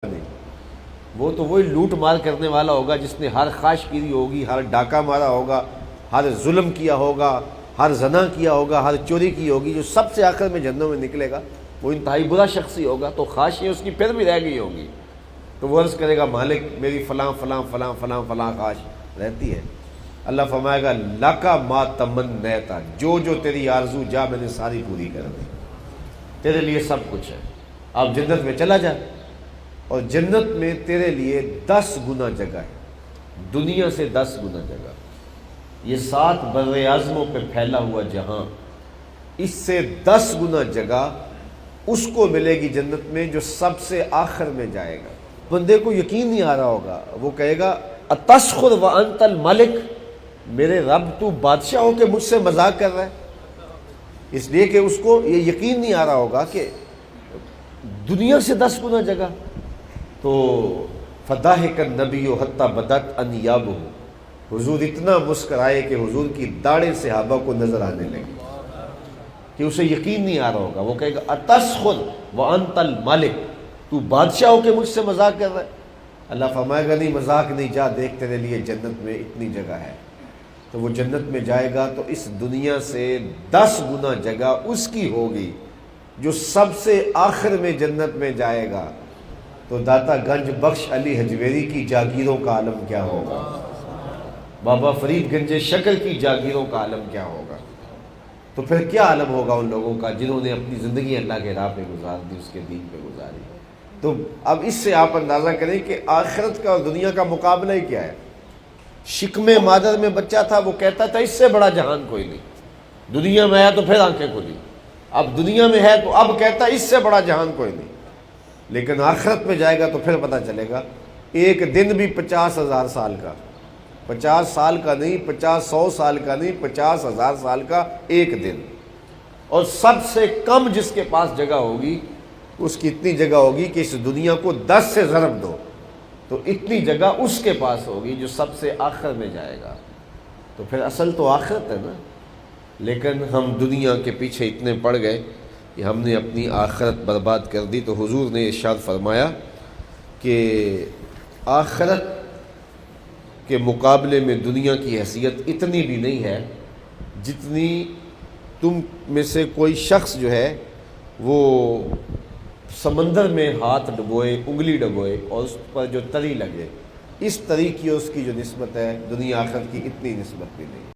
نہیں، وہ تو وہی لوٹ مار کرنے والا ہوگا جس نے ہر خواہش کی ہوگی، ہر ڈاکہ مارا ہوگا، ہر ظلم کیا ہوگا، ہر زنا کیا ہوگا، ہر چوری کی ہوگی. جو سب سے آخر میں جہنم میں نکلے گا وہ انتہائی برا شخص ہی ہوگا. تو خواہشیں اس کی پھر بھی رہ گئی ہوں گی، تو وہ عرض کرے گا مالک میری فلاں فلاں فلاں فلاں فلاں خواہش رہتی ہے. اللہ فرمائے گا لَکَ مَا تَمَنَّیْتَ، جو تیری آرزو جا میں نے ساری پوری کر دی، تیرے لیے سب کچھ ہے. آپ جنت میں چلا جا، اور جنت میں تیرے لیے 10 گنا جگہ ہے، دنیا سے 10 گنا جگہ. یہ 7 بر اعظموں پہ پھیلا ہوا جہاں، اس سے 10 گنا جگہ اس کو ملے گی جنت میں جو سب سے آخر میں جائے گا. بندے کو یقین نہیں آ رہا ہوگا، وہ کہے گا اتسخر وانت الملک، میرے رب تو بادشاہ ہو کے مجھ سے مذاق کر رہا ہے. اس لیے کہ اس کو یہ یقین نہیں آ رہا ہوگا کہ دنیا سے 10 گنا جگہ. تو فضاحک النبی حتی بدت انیابہ، حضور اتنا مسکرائے کہ حضور کی داڑھیں صحابہ کو نظر آنے لگی، کہ اسے یقین نہیں آ رہا ہوگا. وہ کہے گا اتسخر وانت الملک، تو بادشاہ ہو کے مجھ سے مذاق کر رہا ہے. اللہ فرمائے گا نہیں مذاق نہیں، جا دیکھ تیرے لیے جنت میں اتنی جگہ ہے. تو وہ جنت میں جائے گا تو اس دنیا سے 10 گنا جگہ اس کی ہوگی جو سب سے آخر میں جنت میں جائے گا. تو داتا گنج بخش علی حجویری کی جاگیروں کا عالم کیا ہوگا، بابا فرید گنج شکر کی جاگیروں کا عالم کیا ہوگا. تو پھر کیا عالم ہوگا ان لوگوں کا جنہوں نے اپنی زندگی اللہ کے راہ پہ گزار دی، اس کے دین پہ گزاری. تو اب اس سے آپ اندازہ کریں کہ آخرت کا اور دنیا کا مقابلہ ہی کیا ہے. شکم مادر میں بچہ تھا، وہ کہتا تھا اس سے بڑا جہان کوئی نہیں. دنیا میں آیا تو پھر آنکھیں کھلی، اب دنیا میں ہے تو اب کہتا اس سے بڑا جہان کوئی نہیں. لیکن آخرت میں جائے گا تو پھر پتہ چلے گا ایک دن بھی 50,000 سال کا، 50 سال کا نہیں، 100 سال کا نہیں، 50,000 سال کا ایک دن. اور سب سے کم جس کے پاس جگہ ہوگی اس کی اتنی جگہ ہوگی کہ اس دنیا کو 10 سے ضرب دو تو اتنی جگہ اس کے پاس ہوگی جو سب سے آخر میں جائے گا. تو پھر اصل تو آخرت ہے نا. لیکن ہم دنیا کے پیچھے اتنے پڑ گئے کہ ہم نے اپنی آخرت برباد کر دی. تو حضور نے ارشاد فرمایا کہ آخرت کے مقابلے میں دنیا کی حیثیت اتنی بھی نہیں ہے جتنی تم میں سے کوئی شخص جو ہے وہ سمندر میں ہاتھ ڈبوئے، انگلی ڈبوئے اور اس پر جو تری لگے، اس تری کی اس کی جو نسبت ہے دنیا آخرت کی اتنی نسبت بھی نہیں.